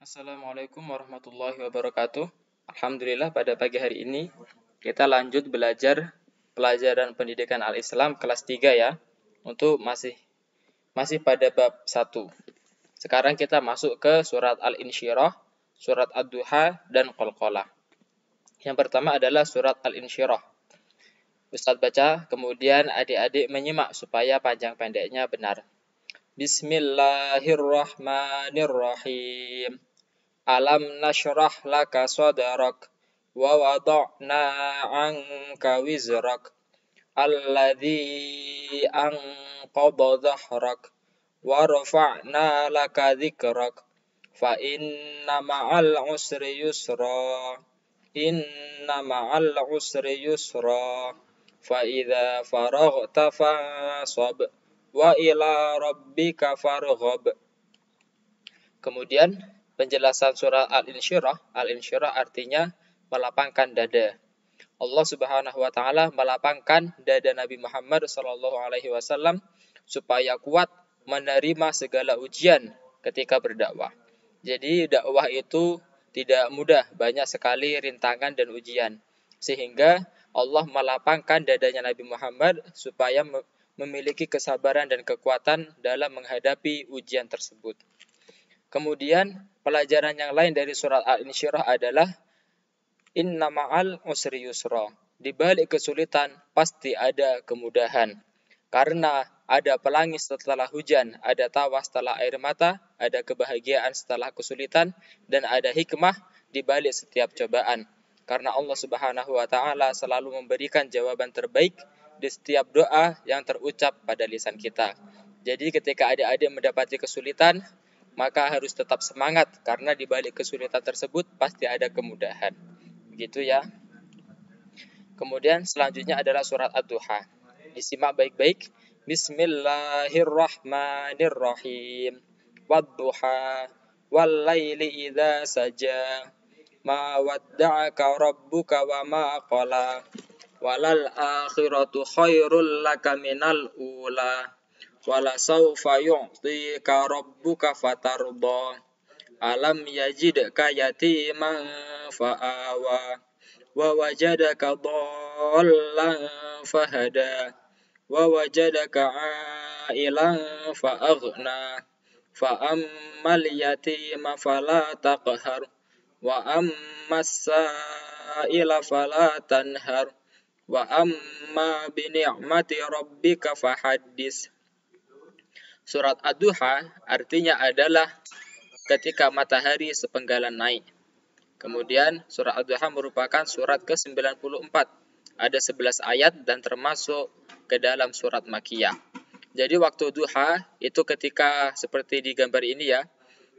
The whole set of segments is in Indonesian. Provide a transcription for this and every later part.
Assalamualaikum warahmatullahi wabarakatuh. Alhamdulillah pada pagi hari ini kita lanjut belajar pelajaran pendidikan Al-Islam kelas 3 ya. Untuk masih pada bab 1. Sekarang kita masuk ke surat Al-Insyirah, surat Ad-Duha dan Qalqalah. Yang pertama adalah surat Al-Insyirah. Ustadz baca, kemudian adik-adik menyimak supaya panjang pendeknya benar. Bismillahirrahmanirrahim. Alam nashrah laka sadrak wa wada'na 'anka wizrak alladzi anqadha dhahrak wa rafa'na laka dzikrak fa inna ma'al usri yusra fa idza faraghta fansab wa ila rabbika farghab. Kemudian penjelasan surah Al-Insyirah. Al-Insyirah artinya melapangkan dada. Allah Subhanahu wa taala melapangkan dada Nabi Muhammad sallallahu alaihi wasallam supaya kuat menerima segala ujian ketika berdakwah. Jadi dakwah itu tidak mudah, banyak sekali rintangan dan ujian. Sehingga Allah melapangkan dadanya Nabi Muhammad supaya memiliki kesabaran dan kekuatan dalam menghadapi ujian tersebut. Kemudian pelajaran yang lain dari surat Al-Insyirah adalah inna ma'al usri yusra. Di balik kesulitan pasti ada kemudahan. Karena ada pelangi setelah hujan, ada tawa setelah air mata, ada kebahagiaan setelah kesulitan, dan ada hikmah di balik setiap cobaan. Karena Allah Subhanahu wa taala selalu memberikan jawaban terbaik di setiap doa yang terucap pada lisan kita. Jadi ketika adik-adik mendapati kesulitan, maka harus tetap semangat karena di balik kesulitan tersebut pasti ada kemudahan. Begitu ya. Kemudian selanjutnya adalah surat Ad-Duha. Disimak baik-baik. Bismillahirrahmanirrahim. Wad-duha wal laili idza saja. Ma wadda'aka rabbuka wa ma qala. Walal akhiratu khairul laka minal ula. Wala sawfa yu'tika rabbuka fatarda. Alam yajidka yatiman fa'awa wa wajadaka dhallan fahada wa wajadaka 'ailan fa'aghna fa ammal yatima fala taqhar wa ammas sa'ila fala tanhar wa amma bi ni'mati rabbika fahaddis. Surat Ad-Duha artinya adalah ketika matahari sepenggalan naik. Kemudian surat Ad-Duha merupakan surat ke-94. Ada 11 ayat dan termasuk ke dalam surat Makkiyah. Jadi waktu duha itu ketika seperti di gambar ini ya.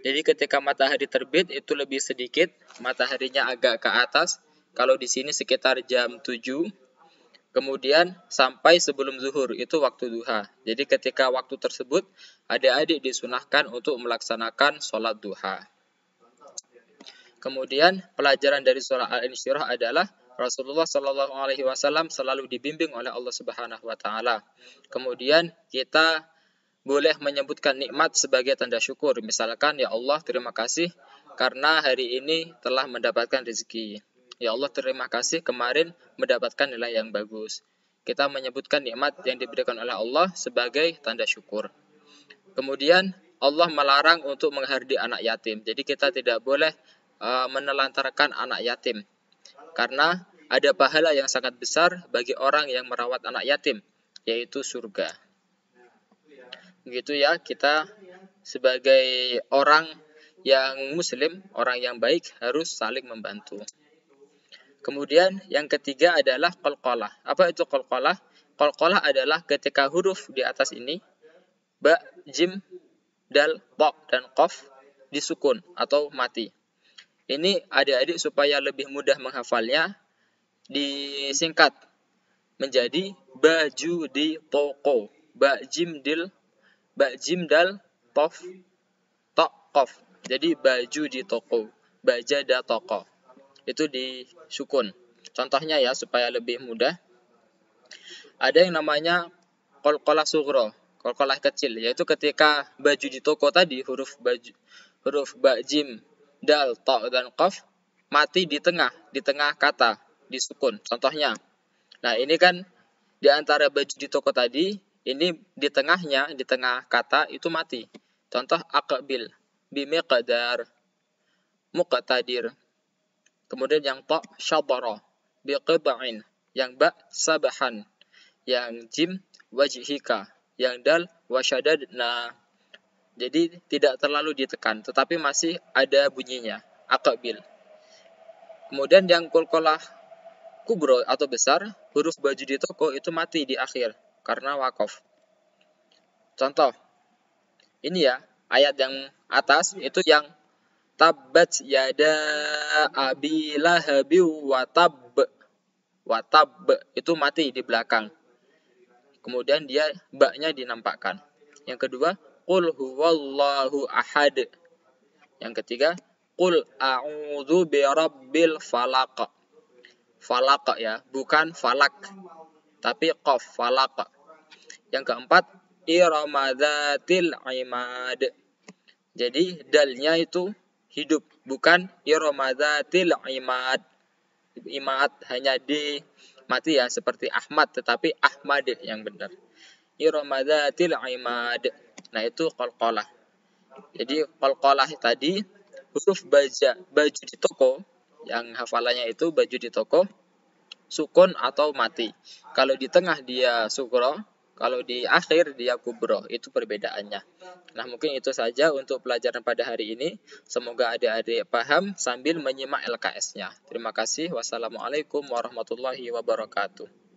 Jadi ketika matahari terbit itu lebih sedikit, mataharinya agak ke atas. Kalau di sini sekitar jam 7. Kemudian sampai sebelum zuhur itu waktu duha. Jadi ketika waktu tersebut adik-adik disunahkan untuk melaksanakan sholat duha. Kemudian pelajaran dari surah Al-Insyirah adalah Rasulullah Shallallahu Alaihi Wasallam selalu dibimbing oleh Allah Subhanahu Wa Taala. Kemudian kita boleh menyebutkan nikmat sebagai tanda syukur. Misalkan, ya Allah terima kasih karena hari ini telah mendapatkan rezeki. Ya Allah terima kasih kemarin mendapatkan nilai yang bagus. Kita menyebutkan nikmat yang diberikan oleh Allah sebagai tanda syukur. Kemudian Allah melarang untuk menghardi anak yatim. Jadi kita tidak boleh menelantarkan anak yatim. Karena ada pahala yang sangat besar bagi orang yang merawat anak yatim, yaitu surga. Begitu ya, kita sebagai orang yang muslim, orang yang baik harus saling membantu. Kemudian yang ketiga adalah qalqalah. Apa itu qalqalah? Qalqalah adalah ketika huruf di atas ini, ba, jim, dal, ta, dan qaf disukun atau mati. Ini adik-adik supaya lebih mudah menghafalnya, disingkat menjadi baju di toko. Ba, jim, dal, tof, ta, qaf. Jadi baju di toko. Bajada toko. Itu disukun. Contohnya ya supaya lebih mudah. Ada yang namanya qalqalah sughra, qalqalah kecil, yaitu ketika baju di toko tadi huruf ba, jim, dal, ta, dan qaf mati di tengah kata, disukun. Contohnya, nah ini kan di antara baju di toko tadi, ini di tengahnya, di tengah kata itu mati. Contoh aqbil, bimiqdar, muqtadir. Kemudian yang ta syadara, biqib'in, yang ba sabahan, yang jim wajhika, yang dal wasyadadna. Jadi tidak terlalu ditekan, tetapi masih ada bunyinya, aqbil. Kemudian yang qalqalah kubro atau besar, huruf baju di toko itu mati di akhir karena wakaf. Contoh, ini ya, ayat yang atas itu yang tabbat yada abi lahabi wa tab itu mati di belakang. Kemudian dia baknya dinampakkan. Yang kedua, qul huwallahu ahad. Yang ketiga, qul a'udzu birabbil falaq. Falaq ya, bukan falak, tapi qaf, falaq. Yang keempat, iramadzatil imad. Jadi dalnya itu hidup, bukan iramadzatil imad. Imad hanya di mati ya, seperti Ahmad, tetapi Ahmad yang benar. Iramadzatil imad. Nah itu qalqalah. Jadi qalqalah tadi huruf baju di toko, yang hafalannya itu baju di toko, sukun atau mati. Kalau di tengah dia sukro, kalau di akhir dia kubro. Itu perbedaannya. Nah mungkin itu saja untuk pelajaran pada hari ini. Semoga adik-adik paham sambil menyimak LKS-nya. Terima kasih. Wassalamualaikum warahmatullahi wabarakatuh.